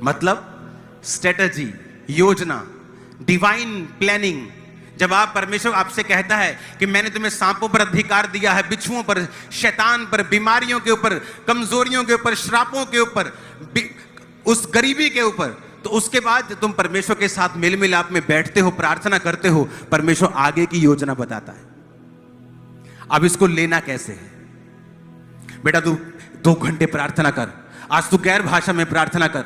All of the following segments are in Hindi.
मतलब स्ट्रेटजी, योजना, डिवाइन प्लानिंग। जब आप परमेश्वर आपसे कहता है कि मैंने तुम्हें सांपों पर अधिकार दिया है, बिच्छुओं पर, शैतान पर, बीमारियों के ऊपर, कमजोरियों के ऊपर, श्रापों के ऊपर, उस गरीबी के ऊपर, तो उसके बाद तुम परमेश्वर के साथ मेल मिलाप में बैठते हो, प्रार्थना करते हो, परमेश्वर आगे की योजना बताता है। अब इसको लेना कैसे है? बेटा तू 2 घंटे प्रार्थना कर, आज तू गैर भाषा में प्रार्थना कर,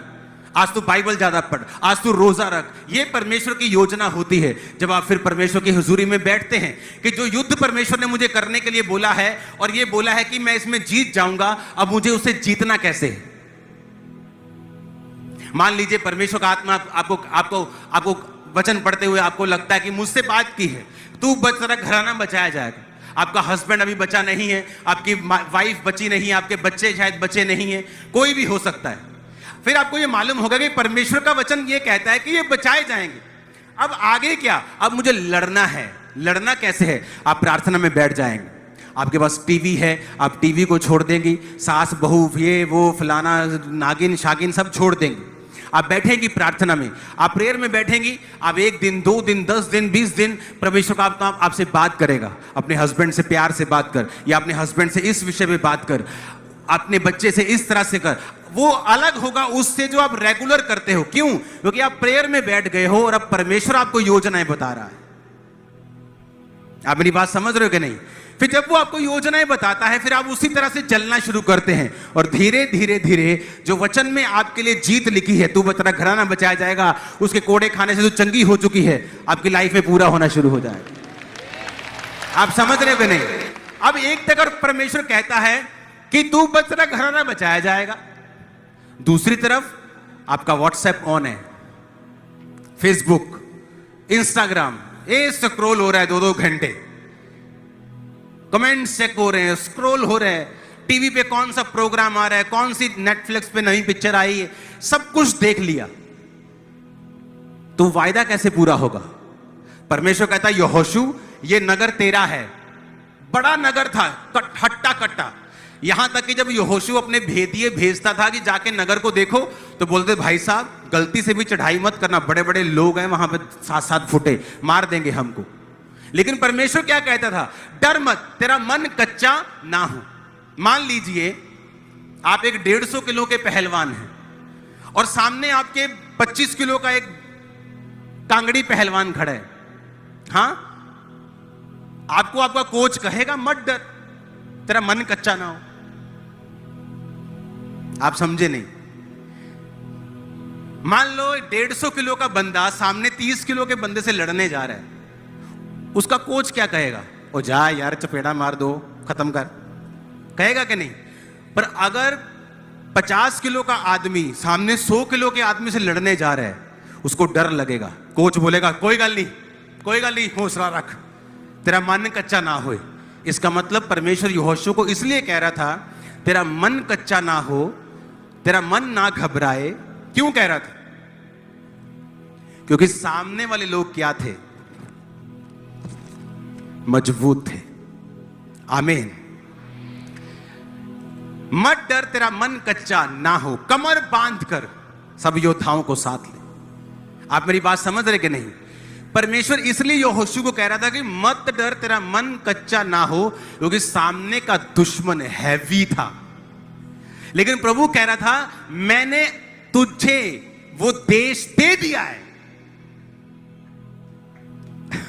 आज तू बाइबल ज्यादा पढ़, आज तू रोजा रख। ये परमेश्वर की योजना होती है जब आप फिर परमेश्वर की हुजूरी में बैठते हैं कि जो युद्ध परमेश्वर ने मुझे करने के लिए बोला है और ये बोला है कि मैं इसमें जीत जाऊंगा, अब मुझे उसे जीतना कैसे है। मान लीजिए परमेश्वर का आत्मा आपको वचन पढ़ते हुए आपको लगता है कि मुझसे बात की है, तू बच, तेरा घराना बचाया जाएगा, आपका हस्बैंड अभी बचा नहीं है, आपकी वाइफ बची नहीं है, आपके बच्चे शायद बचे नहीं है, कोई भी हो सकता है। फिर आपको ये मालूम होगा कि परमेश्वर का वचन ये कहता है कि ये बचाए जाएंगे। अब आगे क्या? अब मुझे लड़ना है। लड़ना कैसे है? आप प्रार्थना में बैठ जाएंगे, आपके पास टीवी है, आप टीवी को छोड़ देंगी, सास बहू ये वो फलाना नागिन शागिन सब छोड़ देंगे, आप बैठेंगी प्रार्थना में, आप प्रेयर में बैठेंगी। आप 1 दिन 2 दिन 10 दिन 20 दिन परमेश्वर का आपसे बात करेगा। अपने हस्बैंड से प्यार से बात कर, या अपने हस्बैंड से इस विषय में बात कर, अपने बच्चे से इस तरह से कर। वो अलग होगा उससे जो आप रेगुलर करते हो। क्यों? क्योंकि आप प्रेयर में बैठ गए हो और अब परमेश्वर आपको योजनाएं बता रहा है। आप मेरी बात समझ रहे हो कि नहीं? फिर जब वो आपको योजनाएं बताता है, फिर आप उसी तरह से चलना शुरू करते हैं और धीरे धीरे धीरे जो वचन में आपके लिए जीत लिखी है, तू तेरा घराना बचाया जाएगा, उसके कोड़े खाने से जो चंगी हो चुकी है, आपकी लाइफ में पूरा होना शुरू हो जाएगा। आप समझ रहे हो कि नहीं? अब एक तरफ परमेश्वर कहता है कि तू तेरा घराना बचाया जाएगा, दूसरी तरफ आपका व्हाट्सएप ऑन है, फेसबुक, इंस्टाग्राम ये स्क्रॉल हो रहा है 2-2 घंटे, कमेंट्स चेक हो रहे हैं, स्क्रॉल हो रहे हैं, टीवी पे कौन सा प्रोग्राम आ रहा है, कौन सी नेटफ्लिक्स पे नई पिक्चर आई है, सब कुछ देख लिया। तो वायदा कैसे पूरा होगा? परमेश्वर कहता है यहोशू ये नगर तेरा है। बड़ा नगर था, हट्टा कट्टा, यहां तक कि जब यहोशू अपने भेदिए भेजता था कि जाके नगर को देखो, तो बोलते भाई साहब गलती से भी चढ़ाई मत करना, बड़े बड़े लोग हैं वहां पे, 7-7 फुटे मार देंगे हमको। लेकिन परमेश्वर क्या कहता था? डर मत, तेरा मन कच्चा ना हो। मान लीजिए आप एक 150 किलो के पहलवान हैं और सामने आपके 25 किलो का एक कांगड़ी पहलवान खड़ा है। हां, आपको आपका कोच कहेगा मत डर, तेरा मन कच्चा ना हो। आप समझे नहीं? मान लो 150 किलो का बंदा सामने 30 किलो के बंदे से लड़ने जा रहा है, उसका कोच क्या कहेगा? ओ जा यार, चपेड़ा मार दो, खत्म कर, कहेगा कि नहीं? पर अगर 50 किलो का आदमी सामने 100 किलो के आदमी से लड़ने जा रहा है, उसको डर लगेगा। कोच बोलेगा कोई गल नहीं, कोई गल नहीं, हौसला रख, तेरा मन कच्चा ना होए। इसका मतलब परमेश्वर यहोशू को इसलिए कह रहा था तेरा मन कच्चा ना हो, तेरा मन ना घबराए। क्यों कह रहा था? क्योंकि सामने वाले लोग क्या थे? मजबूत थे। आमीन। मत डर, तेरा मन कच्चा ना हो, कमर बांध कर सब योद्धाओं को साथ ले। आप मेरी बात समझ रहे कि नहीं? परमेश्वर इसलिए यहोशू को कह रहा था कि मत डर, तेरा मन कच्चा ना हो, क्योंकि सामने का दुश्मन हैवी था। लेकिन प्रभु कह रहा था मैंने तुझे वो देश दे दिया है।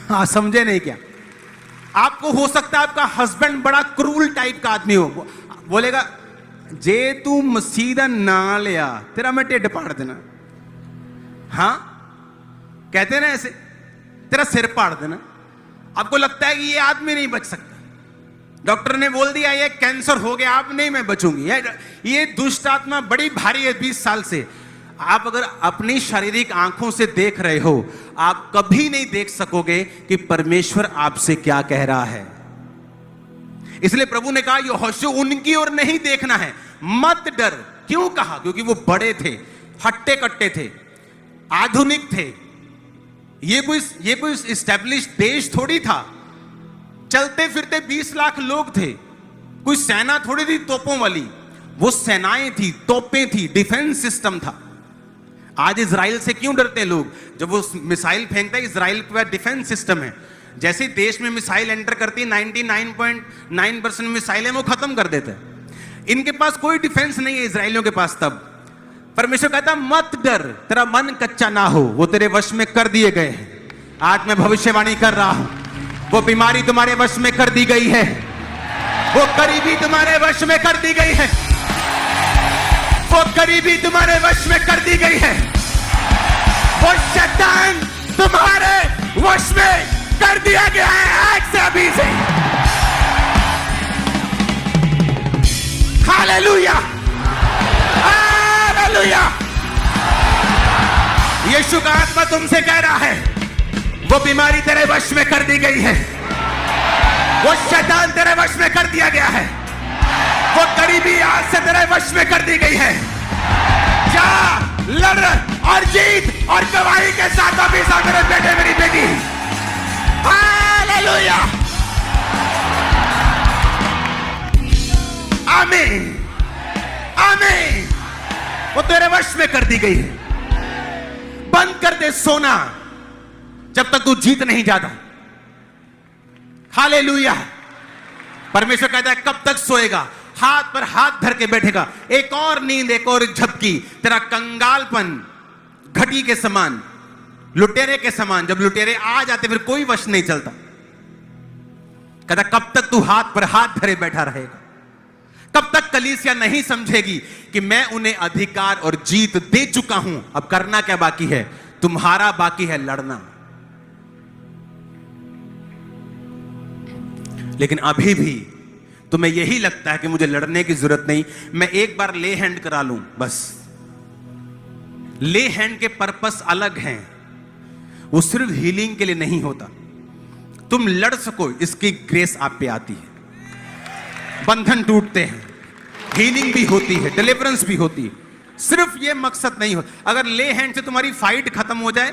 हाँ, समझे नहीं क्या? आपको हो सकता है आपका हस्बैंड बड़ा क्रूल टाइप का आदमी हो, बोलेगा जे तू मसीदा ना लिया तेरा मैं ढिड पाड़ देना। हाँ, कहते ना ऐसे, तेरा सिर पाड़ देना। आपको लगता है कि ये आदमी नहीं बच सकता, डॉक्टर ने बोल दिया ये कैंसर हो गया, आप नहीं, मैं बचूंगी, ये दुष्ट आत्मा बड़ी भारी है 20 साल से। आप अगर अपनी शारीरिक आंखों से देख रहे हो, आप कभी नहीं देख सकोगे कि परमेश्वर आपसे क्या कह रहा है। इसलिए प्रभु ने कहा यहोशू उनकी ओर नहीं देखना है, मत डर। क्यों कहा? क्योंकि वो बड़े थे, हट्टे कट्टे थे, आधुनिक थे। ये कोई इस्टेब्लिश देश थोड़ी था, चलते फिरते 20 लाख लोग थे, कोई सेना थोड़ी थी तोपों वाली। वो सेनाएं थी, तोपें थी, डिफेंस सिस्टम था। आज इजराइल से क्यों डरते हैं लोग? जब वो मिसाइल फेंकता है, इजराइल का डिफेंस सिस्टम है, जैसे ही देश में मिसाइल एंटर करती है 99.9% मिसाइलें वो खत्म कर देते हैं। इनके पास कोई डिफेंस नहीं है इजराइलियों के पास। तब परमेश्वर कहता मत डर, तेरा मन कच्चा ना हो, वो तेरे वश में कर दिए गए हैं। आज मैं भविष्यवाणी कर रहा हूं, वो बीमारी तुम्हारे वश में कर दी गई है, वो करीबी तुम्हारे वश में कर दी गई है, वो करीबी तुम्हारे वश में कर दी गई है, वो शैतान तुम्हारे वश में कर दिया गया है आज से, अभी से। Hallelujah, hallelujah. यीशु का आत्मा तुमसे कह रहा है वो बीमारी तेरे वश में कर दी गई है, वो शैतान तेरे वश में कर दिया गया है, वो करीबी आज से तेरे वश में कर दी गई है। जा, लड़ और जीत और गवाही के साथ अभी सा मेरे बेटे मेरी बेटी। हालेलुया, आमीन, आमीन। वो तेरे वश में कर दी गई है। बंद कर दे सोना जब तक तू जीत नहीं जाता। हालेलुया। परमेश्वर कहता है कब तक सोएगा? हाथ पर हाथ धर के बैठेगा। एक और नींद, एक और झपकी, तेरा कंगालपन घटी के समान, लुटेरे के समान। जब लुटेरे आ जाते फिर कोई वश नहीं चलता। कहता कब तक तू हाथ पर हाथ धरे बैठा रहेगा? कब तक कलीसिया नहीं समझेगी कि मैं उन्हें अधिकार और जीत दे चुका हूं? अब करना क्या बाकी है? तुम्हारा बाकी है लड़ना। लेकिन अभी भी तुम्हें यही लगता है कि मुझे लड़ने की जरूरत नहीं, मैं एक बार ले हैंड करा लूं बस। ले हैंड के पर्पस अलग हैं, वो सिर्फ हीलिंग के लिए नहीं होता। तुम लड़ सको इसकी ग्रेस आप पे आती है। बंधन टूटते हैं, हीलिंग भी होती है, डिलीवरेंस भी होती है। सिर्फ ये मकसद नहीं हो। अगर ले हैंड से तुम्हारी फाइट खत्म हो जाए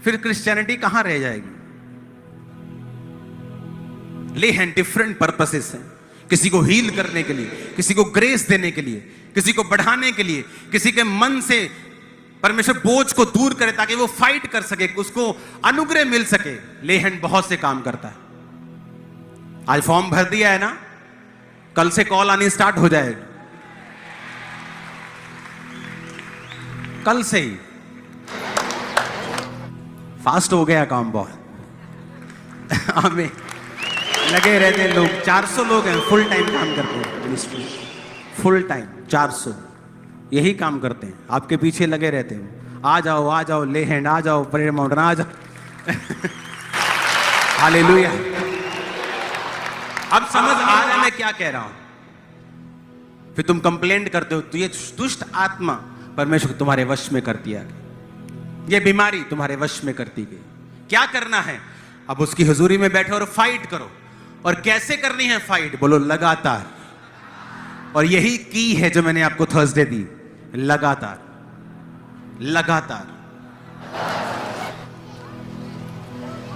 फिर क्रिश्चियनिटी कहां रह जाएगी? ले हैंड डिफरेंट पर्पसेस हैं। किसी को हील करने के लिए, किसी को ग्रेस देने के लिए, किसी को बढ़ाने के लिए, किसी के मन से परमेश्वर बोझ को दूर करे ताकि वो फाइट कर सके, उसको अनुग्रह मिल सके। ले हैंड बहुत से काम करता है। आज फॉर्म भर दिया है ना, कल से कॉल आनी स्टार्ट हो जाएगी। कल से ही फास्ट हो गया काम बहुत। हमें लगे रहते हैं लोग, 400 लोग हैं फुल टाइम काम करते हैं मिनिस्ट्री, फुल टाइम 400 यही काम करते हैं, आपके पीछे लगे रहते हैं। आ जाओ ले हैंड, आ जाओ परेड माउंटेन, आ जाओ। हालेलुया। अब समझ आ रहा है मैं क्या कह रहा हूं? फिर तुम कंप्लेंट करते हो तो ये दुष्ट आत्मा परमेश्वर तुम्हारे वश में कर दिया गया, ये बीमारी तुम्हारे वश में करती गई। क्या करना है? अब उसकी हुजूरी में बैठो और फाइट करो। और कैसे करनी है फाइट? बोलो लगातार। और यही की है जो मैंने आपको थर्सडे दी, लगातार लगातार।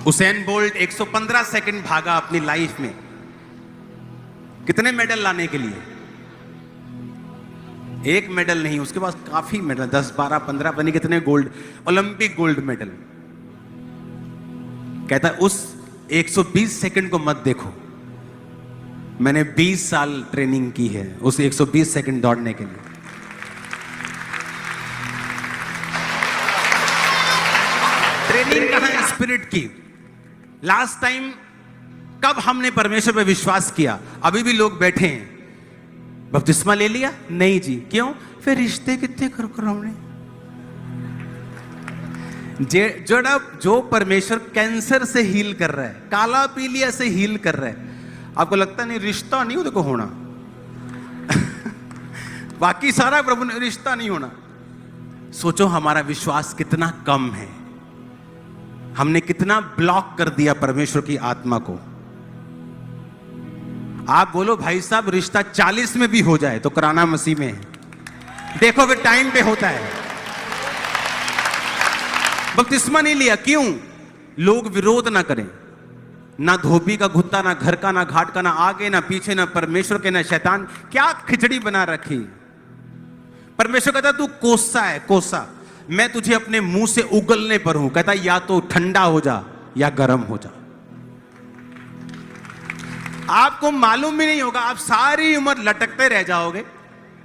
उसेन बोल्ट 115 सेकंड भागा अपनी लाइफ में, कितने मेडल लाने के लिए? एक मेडल नहीं, उसके पास काफी मेडल, 10 12 15 पता नहीं कितने गोल्ड, ओलंपिक गोल्ड मेडल। कहता है उस 120 सेकंड को मत देखो, मैंने 20 साल ट्रेनिंग की है उस 120 सेकंड दौड़ने के लिए। ट्रेनिंग कहां है स्पिरिट की? लास्ट टाइम कब हमने परमेश्वर पे विश्वास किया? अभी भी लोग बैठे हैं, बपतिस्मा ले लिया? नहीं जी। क्यों? फिर रिश्ते कितने कर हमने। जो परमेश्वर कैंसर से हील कर रहा है, काला पीलिया से हील कर रहा है, आपको लगता नहीं रिश्ता नहीं देखो होना? बाकी सारा प्रभु ने, रिश्ता नहीं होना। सोचो हमारा विश्वास कितना कम है, हमने कितना ब्लॉक कर दिया परमेश्वर की आत्मा को। आप बोलो भाई साहब रिश्ता 40 में भी हो जाए तो कराना मसीह में है। देखो फिर टाइम पे होता है। बपतिस्मा नहीं लिया, क्यों? लोग विरोध ना करें, ना धोबी का घुत्ता, ना घर का, ना घाट का, ना आगे ना पीछे, ना परमेश्वर के, ना शैतान। क्या खिचड़ी बना रखी? परमेश्वर कहता तू कोसा है, कोसा। मैं तुझे अपने मुंह से उगलने पर हूं। कहता या तो ठंडा हो जा या गर्म हो जा। आपको मालूम भी नहीं होगा, आप सारी उम्र लटकते रह जाओगे,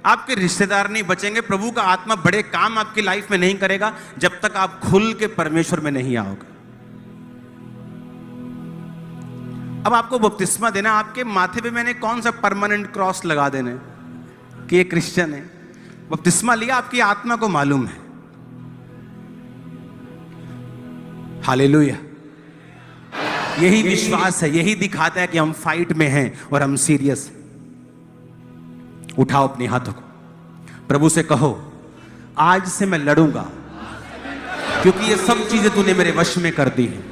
आपके रिश्तेदार नहीं बचेंगे, प्रभु का आत्मा बड़े काम आपकी लाइफ में नहीं करेगा जब तक आप खुल के परमेश्वर में नहीं आओगे। अब आपको बपतिस्मा देना, आपके माथे पे मैंने कौन सा परमानेंट क्रॉस लगा देना कि ये क्रिश्चियन है? बपतिस्मा लिया, आपकी आत्मा को मालूम है। हालेलुया। यही विश्वास है, यही दिखाता है कि हम फाइट में हैं और हम सीरियस हैं। उठाओ अपने हाथों को, प्रभु से कहो आज से मैं लड़ूंगा, क्योंकि ये सब चीजें तूने मेरे वश में कर दी हैं।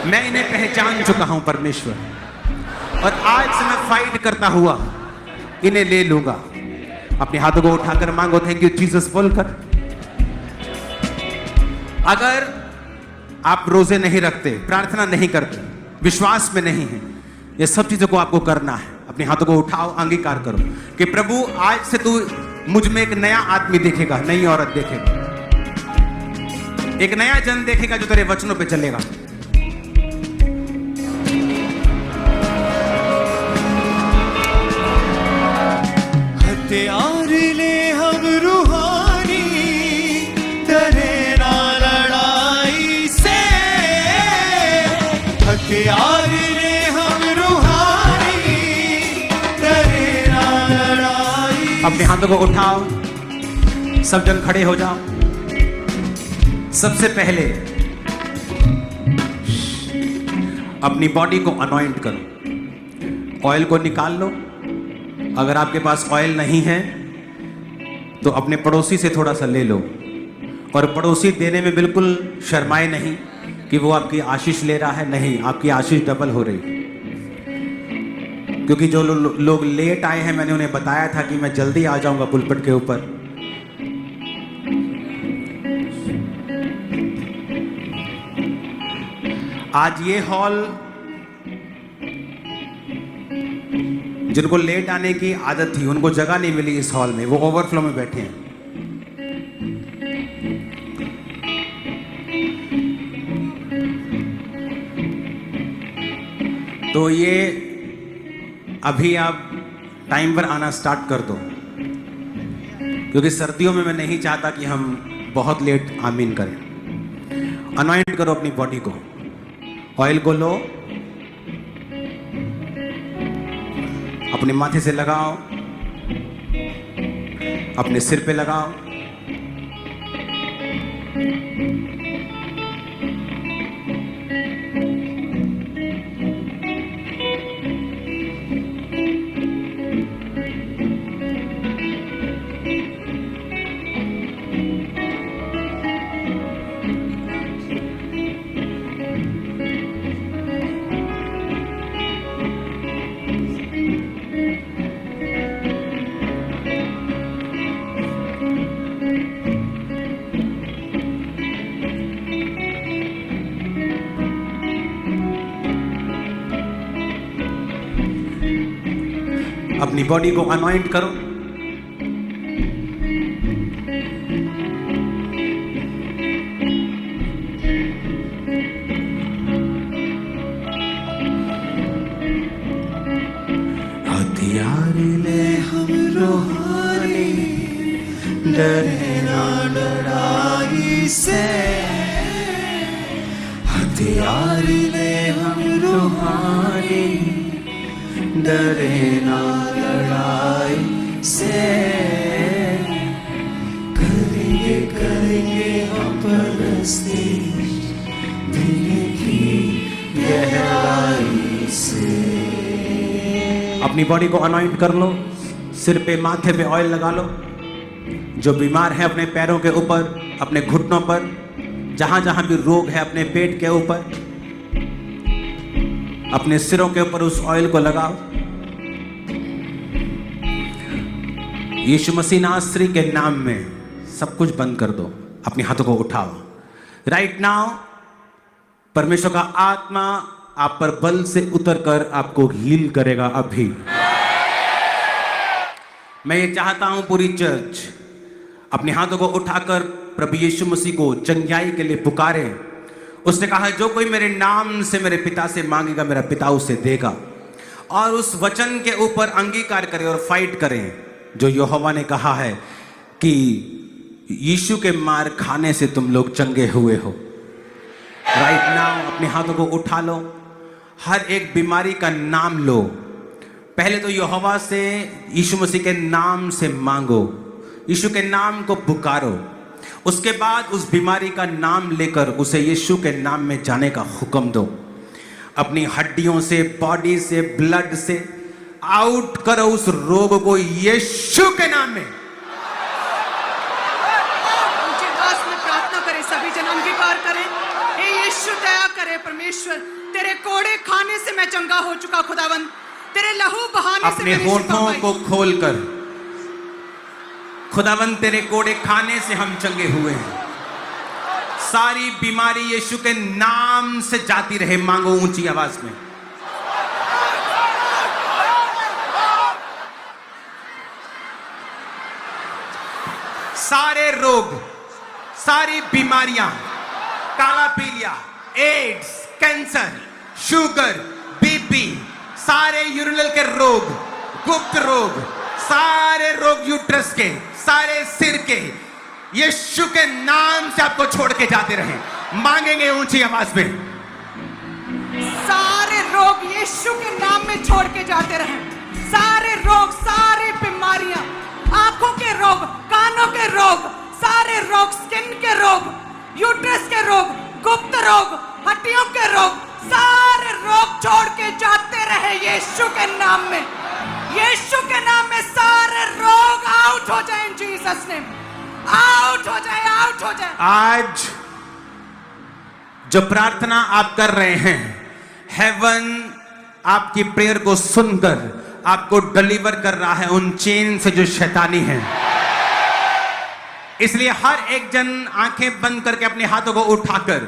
मैं इन्हें पहचान चुका हूं परमेश्वर, और आज से मैं फाइट करता हुआ इन्हें ले लूंगा। अपने हाथों को उठाकर मांगो, थैंक यू जीसस बोलकर। अगर आप रोजे नहीं रखते, प्रार्थना नहीं करते, विश्वास में नहीं है, ये सब चीजों को आपको करना है। अपने हाथों को उठाओ, अंगीकार करो कि प्रभु आज से तू मुझ में एक नया आदमी देखेगा, नई औरत देखेगा, एक नया जन देखेगा जो तेरे वचनों पे चलेगा। हथियार ले हम रूहानी, डरेना लड़ाई से। हथियार ले हम रूहानी, डरेना लड़ाई। अपने हाथों को उठाओ, सब जन खड़े हो जाओ। सबसे पहले अपनी बॉडी को अनॉइंट करो, ऑयल को निकाल लो। अगर आपके पास ऑयल नहीं है तो अपने पड़ोसी से थोड़ा सा ले लो, और पड़ोसी देने में बिल्कुल शर्माए नहीं कि वो आपकी आशीष ले रहा है, नहीं, आपकी आशीष डबल हो रही है। क्योंकि जो लोग लेट आए हैं, मैंने उन्हें बताया था कि मैं जल्दी आ जाऊंगा पुलपट के ऊपर। आज ये हॉल, जिनको लेट आने की आदत थी उनको जगह नहीं मिली इस हॉल में, वो ओवरफ्लो में बैठे हैं। तो ये अभी आप टाइम पर आना स्टार्ट कर दो, क्योंकि सर्दियों में मैं नहीं चाहता कि हम बहुत लेट आमीन करें। अनॉइंट करो अपनी बॉडी को, ऑयल को लो, अपने माथे से लगाओ, अपने सिर पे लगाओ। अपनी बॉडी को अनॉइंट करो। हथियार ले हम रूहानी, डरे ना लड़ाई से। हथियार ले हम रूहानी, डरे ना लड़ाई से। करेंगे करेंगे हम परस्ती, दिल की गहराई से। अपनी बॉडी को अनॉइंट कर लो, सिर पे माथे पे ऑयल लगा लो। जो बीमार है अपने पैरों के ऊपर, अपने घुटनों पर, जहां जहां भी रोग है अपने पेट के ऊपर, अपने सिरों के ऊपर उस ऑयल को लगाओ। यीशु मसीह नासरी के नाम में सब कुछ बंद कर दो। अपने हाथों को उठाओ। राइट नाउ परमेश्वर का आत्मा आप पर बल से उतरकर आपको हील करेगा। अभी मैं ये चाहता हूं पूरी चर्च अपने हाथों को उठाकर प्रभु यीशु मसीह को चंगाई के लिए पुकारे, उसने कहा जो कोई मेरे नाम से मेरे पिता से मांगेगा मेरा पिता उसे देगा। और उस वचन के ऊपर अंगीकार करें और फाइट करें जो यहोवा ने कहा है कि यीशु के मार खाने से तुम लोग चंगे हुए हो। राइट नाउ अपने हाथों को उठा लो, हर एक बीमारी का नाम लो। पहले तो यहोवा से यीशु मसीह के नाम से मांगो, यीशु के नाम को पुकारो, उसके बाद उस बीमारी का नाम लेकर उसे यीशु के नाम में जाने का हुक्म दो। अपनी हड्डियों से, बॉडी से, ब्लड से आउट करो उस रोग को यीशु के नाम में। ऊंची आवाज में प्रार्थना करें, सभी जन अंगीकार करें। हे यीशु दया करे परमेश्वर, तेरे कोड़े खाने से मैं चंगा हो चुका खुदावंद, तेरे लहू बहाने से अपने मैंने शिफा होठों पाई। को खोलकर खुदावंद तेरे कोड़े खाने से हम चंगे हुए हैं। सारी बीमारी यीशु के नाम से जाती रहे। मांगो ऊंची आवाज में। सारे रोग, सारी बीमारियां, काला पीलिया, एड्स, कैंसर, शुगर, बीपी, सारे यूरिनल के रोग, गुप्त रोग, सारे रोग यूट्रस के, सारे सिर के, यीशु के नाम से आपको छोड़ के जाते रहे। मांगेंगे ऊंची आवाज में। सारे रोग यीशु के नाम में छोड़ के जाते रहे। सारे रोग, सारी बीमारियां, आंखों के रोग, कानों के रोग, सारे रोग, स्किन के रोग, यूट्रस के रोग, गुप्त रोग, हड्डियों के रोग, सारे रोग छोड़ के जाते रहे यीशु के नाम में। यीशु के नाम में सारे रोग आउट हो जाए, जीसस नेम आउट हो जाए, आउट हो जाए। आज जो प्रार्थना आप कर रहे हैं, हेवन आपकी प्रेयर को सुनकर आपको डिलीवर कर रहा है उन चेन से जो शैतानी है। इसलिए हर एक जन आंखें बंद करके अपने हाथों को उठाकर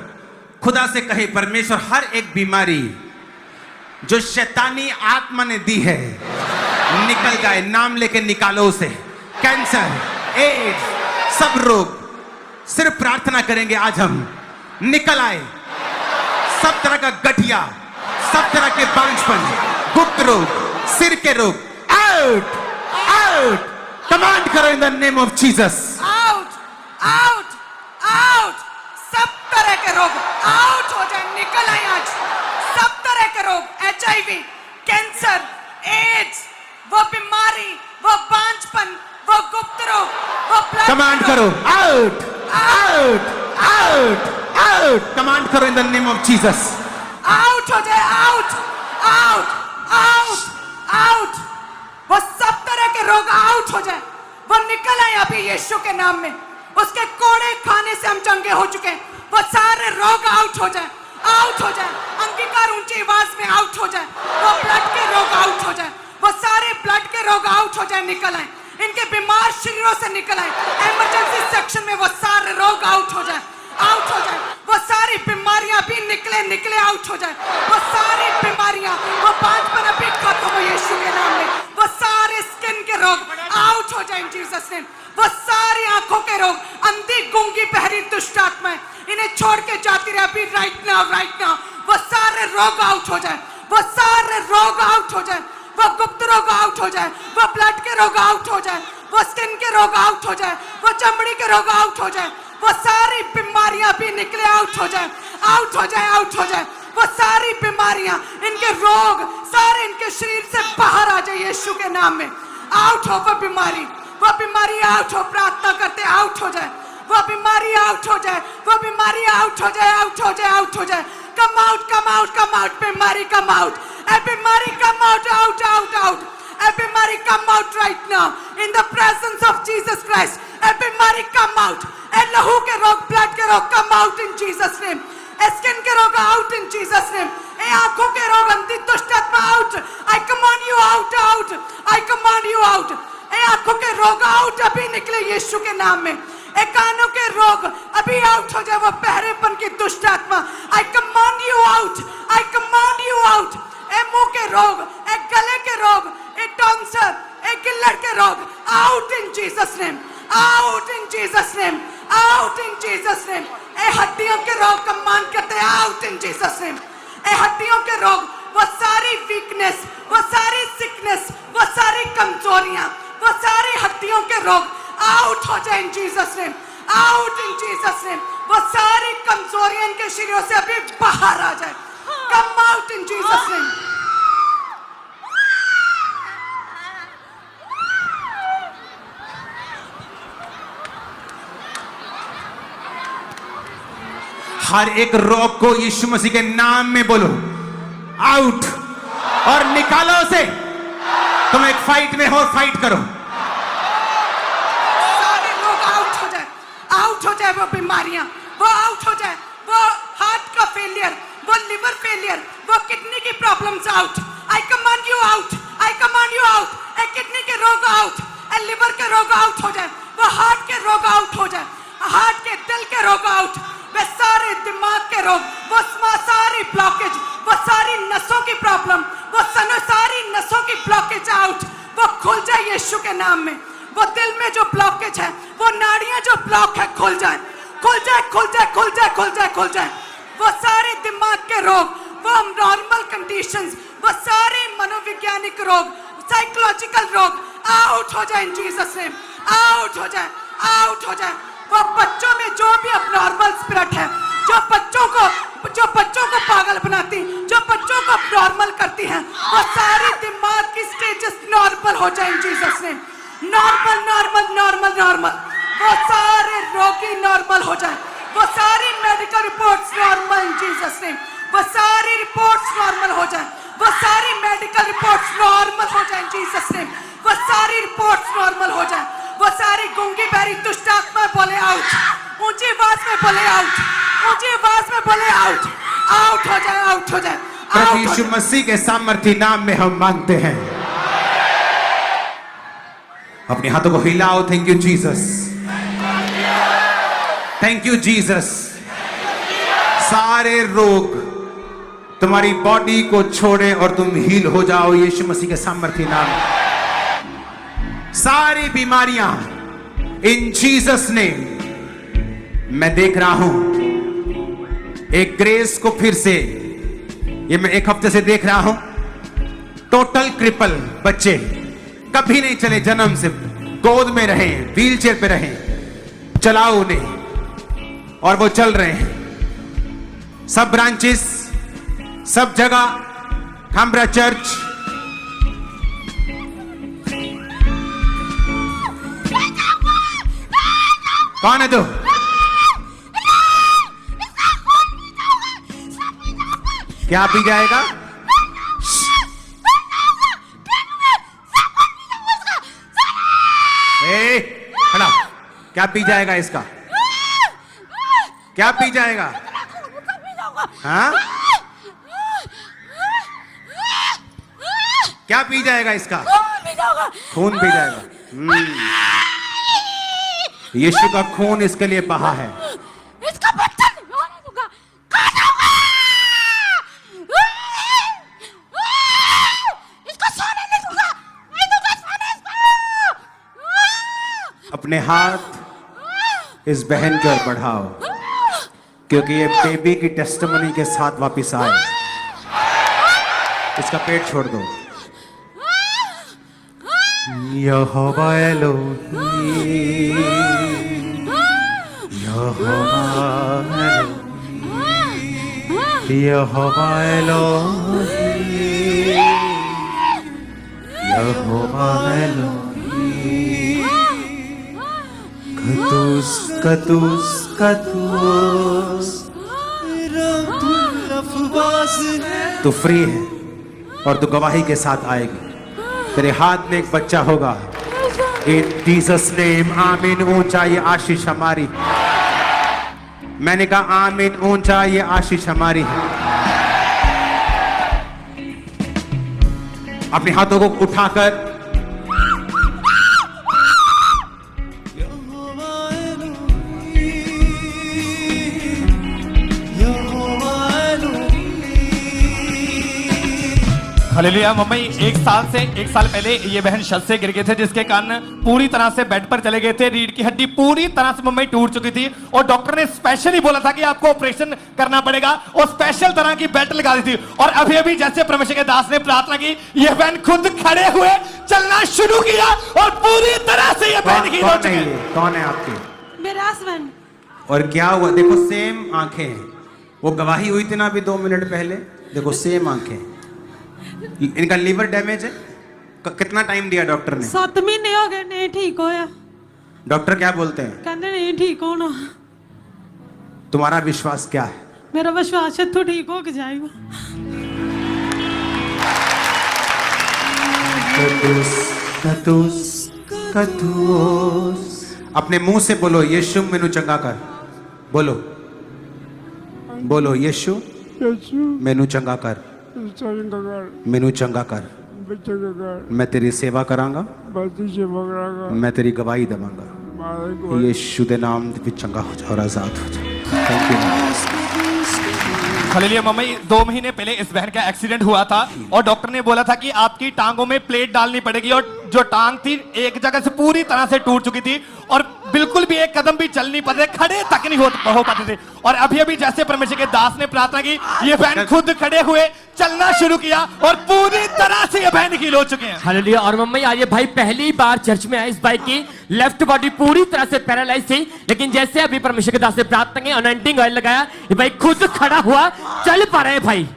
खुदा से कहे, परमेश्वर हर एक बीमारी जो शैतानी आत्मा ने दी है निकल जाए। नाम लेके निकालो उसे। कैंसर, एड्स, सब रोग, सिर्फ प्रार्थना करेंगे आज हम, निकल आए। सब तरह का गठिया, सब तरह के बांझपन, गुप्त रोग, सिर के रोग, आउट आउट। कमांड करो in the name of Jesus. Out out out. सब तरह के रोग आउट हो जाए, निकल आए आज। सब तरह के रोग, HIV, कैंसर, एड्स, वो बीमारी, वो बांझपन, वो गुप्त रोग, वो ब्लड। कमांड करो out out out out. Command करो in the name of Jesus. Out हो जाए, आउट आउट आउट आउट। वो सब तरह के रोग आउट हो जाए, वो निकल आए अभी यीशु के नाम में। उसके कोड़े खाने से हम चंगे हो चुके हैं। वो सारे रोग आउट हो जाए, आउट हो जाए। अंगीकार ऊंची आवाज में आउट हो जाए। वो ब्लड के रोग आउट हो जाए, वो सारे ब्लड के रोग आउट हो जाए, निकल आए। इनके बीमार शरीरों से निकल आए। इमरजेंसी सेक्शन में वो सारे रोग आउट हो जाए, आउट हो जाए। वो सारी बीमारियां भी निकले निकले आउट हो जाए। वो सारी बीमारियां, वो बांझपन अभी खत्म हो यीशु के नाम में। वो सारे स्किन के रोग आउट हो जाए जीसस नेम। वो सारी आंखों के रोग, अंधी गूंगी बहरी दुष्ट आत्माएं, इन्हें छोड़ के जाती रहे अभी राइट नाउ, राइट नाउ। वो सारे रोग आउट हो जाए, वो सारे रोग आउट हो जाए। वो गुप्त रोग आउट हो जाए, वो ब्लड के रोग आउट हो जाए, वो स्किन के रोग आउट हो जाए, वो चमड़ी के रोग आउट हो जाए। वो सारी बीमारियां भी निकले आउट हो जाए, आउट हो जाए, आउट हो जाए। वो सारी बीमारियां, इनके रोग सारे इनके शरीर से बाहर आ जाए यीशु के नाम में। आउट हो वो बीमारी, वो बीमारी आउट हो। प्रार्थना करते आउट हो जाए, वो बीमारी आउट हो जाए, वो बीमारी आउट हो जाए, आउट हो जाए, आउट हो जाए। Come out, come out, come out. बीमारी कम आउट, ए बीमारी come out, out out out. ए बीमारी come out right now in the presence of Jesus Christ. ए बीमारी कम आउट। ए लहू के रोग, ब्लड के रोग come out in Jesus name. ए स्किन के रोग आउट इन जीसस नेम। ए आंखों के रोग, अंधी दुष्ट आत्मा out. I command you out, out. I command you out. ए आंखों के रोग आउट अभी निकले यीशु के नाम में। ए कानों के रोग अभी आउट हो जाए, वो बहरेपन की दुष्ट आत्मा। I command you out, I command you out. ए मुंह के रोग, ए गले के रोग, ए टॉन्सर, ए गिल्लड़ के रोग out in Jesus name, out in Jesus name, out in Jesus name. ए हड्डियों के रोग कमांड करते हैं आउट इन जीसस नेम। ए हड्डियों के रोग, वो सारी वीकनेस, वो सारी सिकनेस, वो सारी कमजोरियां, वो सारी हड्डियों के रोग आउट हो जाए इन Jesus name, out in Jesus name. वो सारी कमजोरियां इनके शरीरों से अभी बाहर आ जाए। Come out in Jesus name. हर एक रोग को यीशु मसीह के नाम में बोलो आउट और निकालो उसे। तुम एक फाइट में हो, फाइट करो। सारे लोग आउट हो जाए वो बीमारियां, वो आउट हो जाए, वो हार्ट का फेलियर, वो लिवर फेलियर, वो किडनी की problems out. I command you out, I command you out. A kidney के रोग आउट, ए लिवर के रोग आउट हो जाए, वो हार्ट के रोग आउट हो जाए, हार्ट के दिल के रोग आउट, वे सारे दिमाग के रोग, वो सारी ब्लॉकेज, वो सारी नसों की प्रॉब्लम, वो सारी नसों की ब्लॉकेज आउट। वो खुल जाए यीशु के नाम में। वो दिल में जो ब्लॉकेज है, वो नाड़ियां जो ब्लॉक है, खुल जाए, खुल जाए, खुल जाए, खुल जाए, खुल जाए, खुल जाए। वो सारे दिमाग के रोग, वो नॉर्मल कंडीशंस, वो सारे मनोवैज्ञानिक रोग, साइकोलॉजिकल रोग आउट हो जाए इन जीसस नेम, आउट हो जाए, आउट हो जाए। वो बच्चों में जो भी अबनॉर्मल स्पिरिट है, जो बच्चों को पागल बनाती, जो बच्चों को अबनॉर्मल करती हैं, वो सारी दिमाग की स्टेजेस नॉर्मल हो जाए इन Jesus name. Normal, normal, normal, normal. वो सारे रोगी नॉर्मल हो जाए, वो सारी मेडिकल रिपोर्ट्स नॉर्मल इन जीसस नेम। वो सारी रिपोर्ट्स नॉर्मल हो जाए, वो सारी मेडिकल रिपोर्ट्स नॉर्मल हो जाए इन जीसस नेम। वो सारी रिपोर्ट्स नॉर्मल हो जाए, वो सारी गूंगी बहरी दुष्ट आत्मा बोले आउट, ऊंची आवाज में बोले आउट, ऊंची आवाज में बोले आउट, आउट हो जाए, आउट हो जाए। प्रभु यीशु मसीह के सामर्थी नाम में हम मांगते हैं। अपने हाथों को हिलाओ। Thank you Jesus, thank you Jesus. सारे रोग तुम्हारी बॉडी को छोड़े और तुम हील हो जाओ यीशु मसीह के सामर्थी नाम में। सारी बीमारियां इन जीसस नेम। मैं देख रहा हूं एक ग्रेस को फिर से, ये मैं एक हफ्ते से देख रहा हूं। टोटल क्रिपल बच्चे, कभी नहीं चले, जन्म से गोद में रहे, व्हील चेयर पे रहे, चलाओ उन्हें और वो चल रहे हैं। सब ब्रांचेस, सब जगह, खामरा चर्च। कौन है तू? क्या पी जाएगा? खड़ा, क्या पी जाएगा इसका? क्या पी जाएगा? हाँ? क्या पी जाएगा इसका? खून पी जाएगा। यीशु का खून इसके लिए बहा है। इसका बच्चा नहीं होने दूंगा, काटा इसको सोने नहीं दूंगा, नहीं दूंगा सोने इसको। अपने हाथ इस बहन की ओर बढ़ाओ, क्योंकि ये बेबी की टेस्टिमनी के साथ वापिस आए। इसका पेट छोड़ दो। यहोवा एलोही, यहोवा एलोही, यहोवा एलोही, यहोवा एलोही। कतुस कतुस कतुस। तू फ्री है और तू गवाही के साथ आएगी। तेरे हाथ में एक बच्चा होगा। इन जीसस नेम, आमीन। ऊंचा ये आशीष हमारी। मैंने कहा आमीन, ऊंचा ये आशीष हमारी है। अपने हाथों को उठाकर हालेलुया। मम्मी एक साल पहले ये बहन छत से गिर गए थे, जिसके कारण पूरी तरह से बेड पर चले गए थे। रीढ़ की हड्डी पूरी तरह से मम्मी टूट चुकी थी और डॉक्टर ने स्पेशली बोला था कि आपको ऑपरेशन करना पड़ेगा और स्पेशल तरह की बेल्ट लगा दी थी। और अभी अभी जैसे परमेश्वर के दास ने प्रार्थना की, ये बहन खुद खड़े हुए चलना शुरू किया और पूरी तरह से ये बहन की कौन है ये? कौन है आपके? मेरा हस्बैंड। और क्या हुआ? देखो सेम आंखें हैं, वो गवाही हुई थी ना अभी 2 मिनट पहले, देखो सेम आंखें। इनका लीवर डैमेज है। कितना टाइम दिया डॉक्टर ने? 7 महीने हो गए नहीं ठीक होया। डॉक्टर क्या बोलते हैं? कहते नहीं ठीक होना। तुम्हारा विश्वास क्या है? मेरा विश्वास है तू ठीक हो के जाएगा। अपने मुंह से बोलो, यीशु मैनू चंगा कर। बोलो बोलो, यीशु मैनू चंगा कर, मैनू चंगा कर। मैं तेरी सेवा करांगा, मैं तेरी गवाही देवांगा। यीशु दे नाम ते चंगा हो जा और आजाद हो जा। Thank you. हालेलुया। मम्मी 2 महीने पहले इस बहन का एक्सीडेंट हुआ था और डॉक्टर ने बोला था कि आपकी टांगों में प्लेट डालनी पड़ेगी और जो टांग थी एक जगह से पूरी तरह से टूट चुकी थी और बिल्कुल भी एक कदम भी चल नहीं पाते, खड़े तक नहीं हो पाते थे। और अभी अभी जैसे परमेश्वर के दास ने प्रार्थना की, ये बहन खुद खड़े हुए चलना शुरू किया और पूरी तरह से ये बहन हील हो चुके हैं। हालेलुया। और मम्मी आज ये भाई पहली बार चर्च में आए। इस भाई की लेफ्ट बॉडी पूरी तरह से पैरालाइज थी, लेकिन जैसे अभी परमेश्वर के दास ने प्रार्थना की, अनॉइंटिंग ऑयल लगाया, ये भाई खुद खड़ा हुआ, चल पा रहे भाई।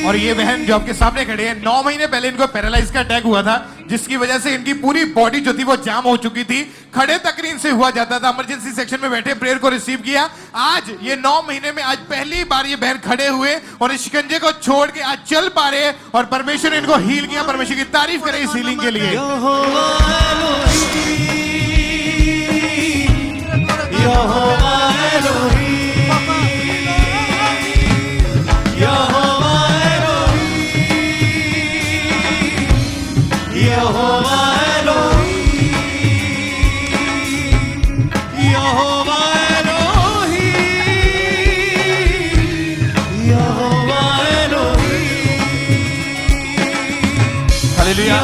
और ये बहन जो आपके सामने खड़े हैं, 9 महीने पहले इनको पैरालाइज का अटैक हुआ था, जिसकी वजह से इनकी पूरी बॉडी जो थी वो जाम हो चुकी थी। खड़े तक नहीं इनसे हुआ जाता था। इमरजेंसी सेक्शन में बैठे प्रेयर को रिसीव किया। आज ये 9 महीने में आज पहली बार ये बहन खड़े हुए और इस शिकंजे को छोड़ के आज चल पा रहे हैं और परमेश्वर ने इनको हील किया। परमेश्वर की तारीफ करें इस हीलिंग के लिए। हालेलुया।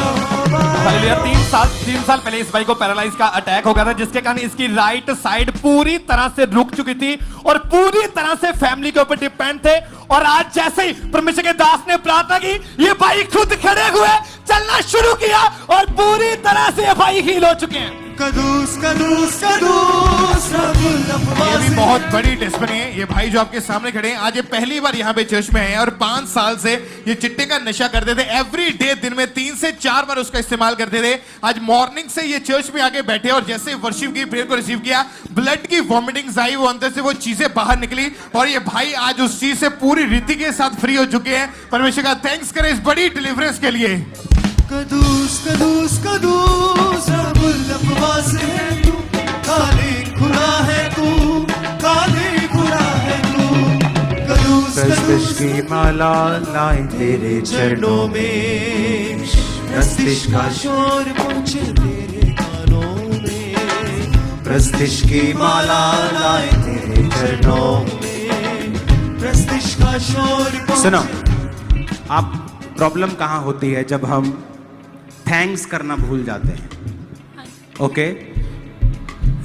हालेलुया। 3 साल पहले इस भाई को पैरालाइज का अटैक हो गया था, जिसके कारण इसकी राइट साइड पूरी तरह से रुक चुकी थी और पूरी तरह से फैमिली के ऊपर डिपेंड थे। और आज जैसे ही परमेश्वर के दास ने प्रार्थना की, ये भाई खुद खड़े हुए चलना शुरू किया और पूरी तरह से ये भाई हील हो चुके हैं। कदूस कदूस कदूस ये भी बहुत बड़ी टेस्टमनी है। ये भाई जो आपके सामने खड़े हैं, आज ये पहली बार यहाँ पे चर्च में हैं और 5 साल से ये चिट्टे का नशा करते थे। एवरी डे दिन में 3 से 4 बार उसका इस्तेमाल करते थे। आज मॉर्निंग से ये चर्च में आके बैठे और जैसे वर्शिप की प्रेयर को रिसीव किया, ब्लड की वॉमिटिंग्स आई, वो अंदर से वो चीजें बाहर निकली और ये भाई आज उस चीज से पूरी रीति के साथ फ्री हो चुके हैं। परमेश्वर का थैंक्स करें इस बड़ी डिलीवरेंस के लिए। कदूस कदूस कदूस रब्बुल अफ़वास है तू, खालिक खुदा है तू, खालिक खुदा है तू। कदूस कदूस की माला लाए तेरे चरणों में, प्रस्तिश का शोर पहुंचे तेरे कानों में। प्रस्तिश की माला लाए तेरे चरणों में, प्रस्तिश का शोर पहुंचे। सुनो, आप प्रॉब्लम कहाँ होती है? जब हम थैंक्स करना भूल जाते हैं। ओके,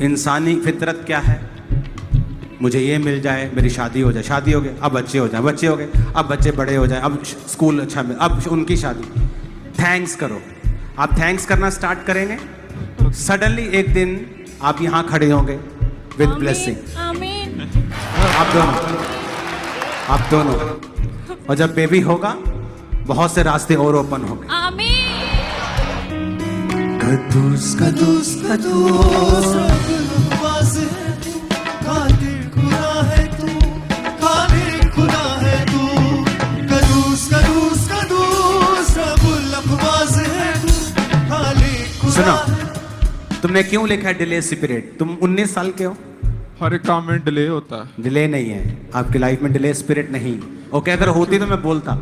इंसानी फितरत क्या है? मुझे ये मिल जाए, मेरी शादी हो जाए, शादी हो गई, अब बच्चे हो जाए, बच्चे हो गए, अब बच्चे बड़े हो जाए, अब स्कूल अच्छा मिले, अब उनकी शादी। थैंक्स करो। आप थैंक्स करना स्टार्ट करेंगे, सडनली एक दिन आप यहाँ खड़े होंगे विद ब्लेसिंग। आमीन। आप दोनों। और जब बेबी होगा, बहुत से रास्ते और ओपन होंगे। आमीन। कदूस कदूस कदूस रब्बुल अफ़वास है तू, खालिक खुदा है तू, खालिक खुदा है तू। कदूस कदूस कदूस रब्बुल अफ़वास है तू, खालिक खुदा। सुनो, तुमने क्यों लिखा है डिले स्पिरिट? तुम 19 साल के हो। हर एक काम में डिले होता है। डिले नहीं है आपकी लाइफ में, डिले स्पिरिट नहीं। ओके, अगर होती तो मैं बोलता।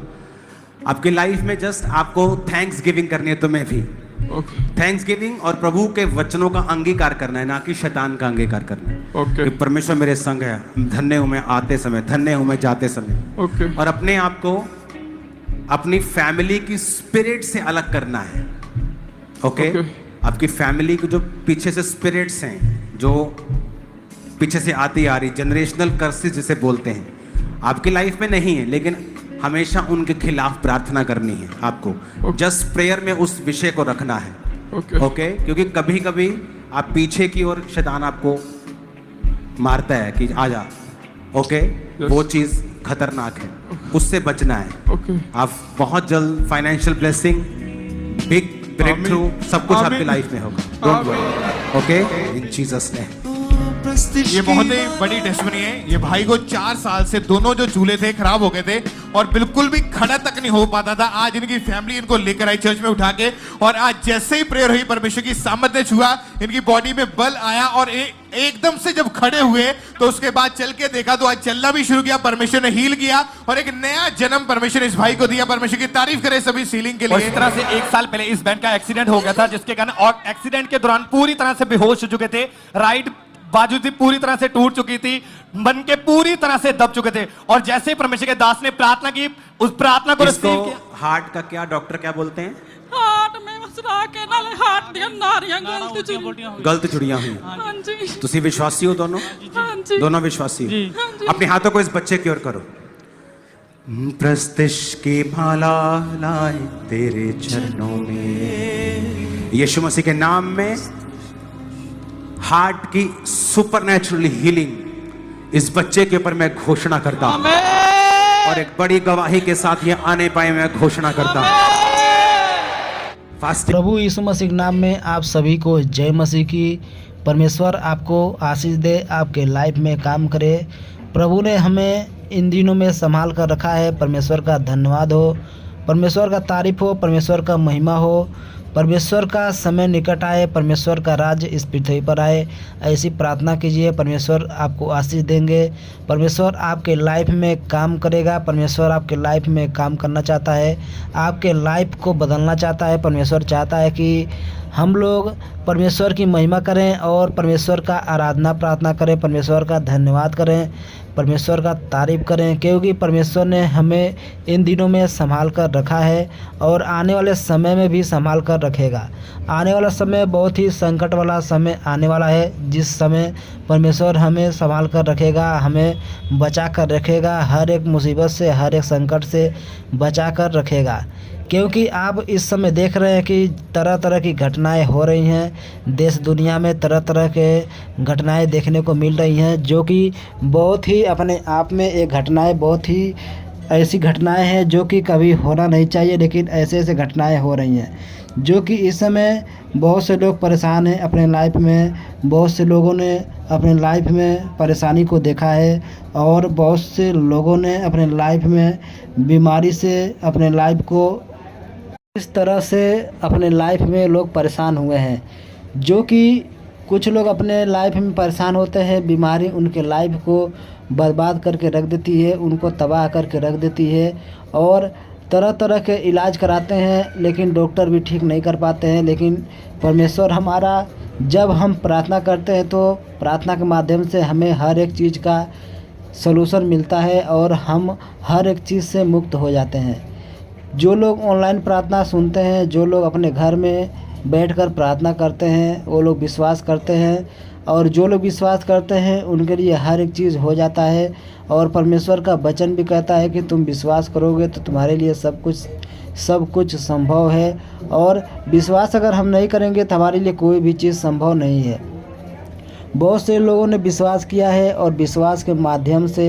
आपकी लाइफ में जस्ट आपको थैंक्स गिविंग करनी है तुम्हें भी। ओके थैंक्स गिविंग और प्रभु के वचनों का अंगीकार करना है, ना कि शैतान का अंगीकार करना है। ओके कि परमेश्वर मेरे संग है, धन्य हूं मैं आते समय, धन्य हूं मैं जाते समय। ओके और अपने आप को अपनी फैमिली की स्पिरिट से अलग करना है। Okay okay. आपकी फैमिली के जो पीछे से स्पिरिट्स हैं, जो पीछे से आती आ रही जनरेशनल कर्सेस जिसे बोलते हैं, आपकी लाइफ में नहीं है, लेकिन हमेशा उनके खिलाफ प्रार्थना करनी है आपको। ओके। जस्ट प्रेयर में उस विषय को रखना है। ओके ओके, क्योंकि कभी कभी आप पीछे की ओर शैतान आपको मारता है कि आ जा। ओके, वो चीज़ खतरनाक है, उससे बचना है। ओके आप बहुत जल्द financial blessing, big breakthrough, सब कुछ आपकी आमीन। लाइफ में होगा। Don't worry. Okay, in Jesus name. प्रस्तिश ये की बहुत ही बड़ी टेस्टमनी है। ये भाई को 4 साल से दोनों जो चूल्हे थे खराब हो गए थे और बिल्कुल भी खड़ा तक नहीं हो पाता था। आज इनकी फैमिली इनको लेकर आई चर्च में उठा के, और आज जैसे ही प्रेयर हुई, परमेश्वर की सामर्थ्य छुआ, इनकी बॉडी में बल आया और एकदम से जब खड़े हुए तो उसके बाद चल के देखा तो आज चलना भी शुरू किया। परमेश्वर ने हील किया और एक नया जन्म परमेश्वर ने इस भाई को दिया। परमेश्वर की तारीफ करे सभी सीलिंग के और लिए। इस तरह से 1 साल पहले इस बैंड का एक्सीडेंट हो गया था, जिसके कारण और एक्सीडेंट के दौरान पूरी तरह से बेहोश हो चुके थे। राइट बाजू थी पूरी तरह से टूट चुकी थी, मन के पूरी तरह से दब चुके थे। और जैसे ही परमेश्वर के दास ने प्रार्थना की, उस प्रार्थना को इसको रिसीव किया। हार्ट का क्या डॉक्टर क्या बोलते हैं? ਹਾਰਟ ਮੈਂ ਵਸਰਾ ਕੇ ਨਾਲ ਹਾਰਟ ਦੀਆਂ ਨਾਰੀਆਂ ਗਲਤ ਚੁਰੀ गलत जुड़ियां हुई। ਹਾਂਜੀ तुसी विश्वासी हो दोनों? ਹਾਂਜੀ दोनों विश्वासी हो? अपने हाथों को इस बच्चे की ओर करो। प्रस्तिश की माला लाए तेरे चरणों में, यीशु मसीह के नाम में हार्ट की सुपरनैचुरल हीलिंग इस बच्चे के ऊपर मैं घोषणा करता हूं, और एक बड़ी गवाही के साथ ये आने पाए मैं घोषणा करता हूं। फास्टिंग प्रभु यीशु मसीह के नाम में आप सभी को जय मसीह की। परमेश्वर आपको आशीष दे, आपके लाइफ में काम करे। प्रभु ने हमें इन दिनों में संभाल कर रखा है। परमेश्वर का धन्यवाद हो, परमेश्वर का तारीफ हो, परमेश्वर का महिमा हो। परमेश्वर का समय निकट आए, परमेश्वर का राज्य इस पृथ्वी पर आए, ऐसी प्रार्थना कीजिए। परमेश्वर आपको आशीष देंगे, परमेश्वर आपके लाइफ में काम करेगा। परमेश्वर आपके लाइफ में काम करना चाहता है, आपके लाइफ को बदलना चाहता है। परमेश्वर चाहता है कि हम लोग परमेश्वर की महिमा करें और परमेश्वर का आराधना प्रार्थना करें, परमेश्वर का धन्यवाद करें, परमेश्वर का तारीफ करें, क्योंकि परमेश्वर ने हमें इन दिनों में संभाल कर रखा है और आने वाले समय में भी संभाल कर रखेगा। आने वाला समय बहुत ही संकट वाला समय आने वाला है, जिस समय परमेश्वर हमें संभाल कर रखेगा, हमें बचा कर रखेगा, हर एक मुसीबत से, हर एक संकट से बचा कर रखेगा। क्योंकि आप इस समय देख रहे हैं कि तरह तरह की घटनाएं हो रही हैं, देश दुनिया में तरह तरह के घटनाएं देखने को मिल रही हैं, जो कि बहुत ही अपने आप में एक घटनाएं बहुत ही ऐसी घटनाएं हैं जो कि कभी होना नहीं चाहिए, लेकिन ऐसे ऐसे घटनाएं हो रही हैं, जो कि इस समय बहुत से लोग परेशान हैं अपने लाइफ में। बहुत से लोगों ने अपने लाइफ में परेशानी को देखा है और बहुत से लोगों ने अपने लाइफ में बीमारी से अपने लाइफ को इस तरह से अपने लाइफ में लोग परेशान हुए हैं, जो कि कुछ लोग अपने लाइफ में परेशान होते हैं। बीमारी उनके लाइफ को बर्बाद करके रख देती है, उनको तबाह करके रख देती है, और तरह तरह के इलाज कराते हैं, लेकिन डॉक्टर भी ठीक नहीं कर पाते हैं। लेकिन परमेश्वर हमारा, जब हम प्रार्थना करते हैं तो प्रार्थना के माध्यम से हमें हर एक चीज़ का सलूशन मिलता है और हम हर एक चीज़ से मुक्त हो जाते हैं। जो लोग ऑनलाइन प्रार्थना सुनते हैं, जो लोग अपने घर में बैठकर प्रार्थना करते हैं, वो लोग विश्वास करते हैं, और जो लोग विश्वास करते हैं उनके लिए हर एक चीज़ हो जाता है। और परमेश्वर का वचन भी कहता है कि तुम विश्वास करोगे तो तुम्हारे लिए सब कुछ संभव है, और विश्वास अगर हम नहीं करेंगे तो हमारे लिए कोई भी चीज़ संभव नहीं है। बहुत से लोगों ने विश्वास किया है और विश्वास के माध्यम से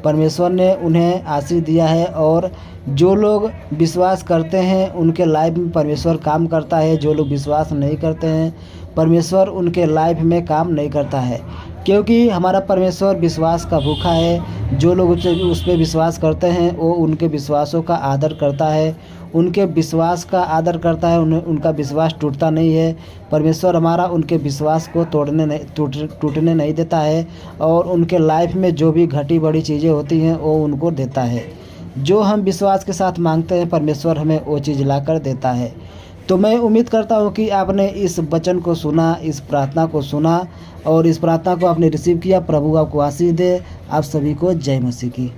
परमेश्वर ने उन्हें आशीष दिया है, और जो लोग विश्वास करते हैं उनके लाइफ में परमेश्वर काम करता है। जो लोग विश्वास नहीं करते हैं, परमेश्वर उनके लाइफ में काम नहीं करता है, क्योंकि हमारा परमेश्वर विश्वास का भूखा है। जो लोग उस पर विश्वास करते हैं वो उनके विश्वासों का आदर करता है, उनके विश्वास का आदर करता है, उनका विश्वास टूटता नहीं है। परमेश्वर हमारा उनके विश्वास को टूटने नहीं देता है, और उनके लाइफ में जो भी घटी बड़ी चीज़ें होती हैं वो उनको देता है। जो हम विश्वास के साथ मांगते हैं परमेश्वर हमें वो चीज़ ला कर देता है। तो मैं उम्मीद करता हूँ कि आपने इस वचन को सुना, इस प्रार्थना को सुना और इस प्रार्थना को आपने रिसीव किया। प्रभु आपको आशीष दे। आप सभी को जय मसीह की।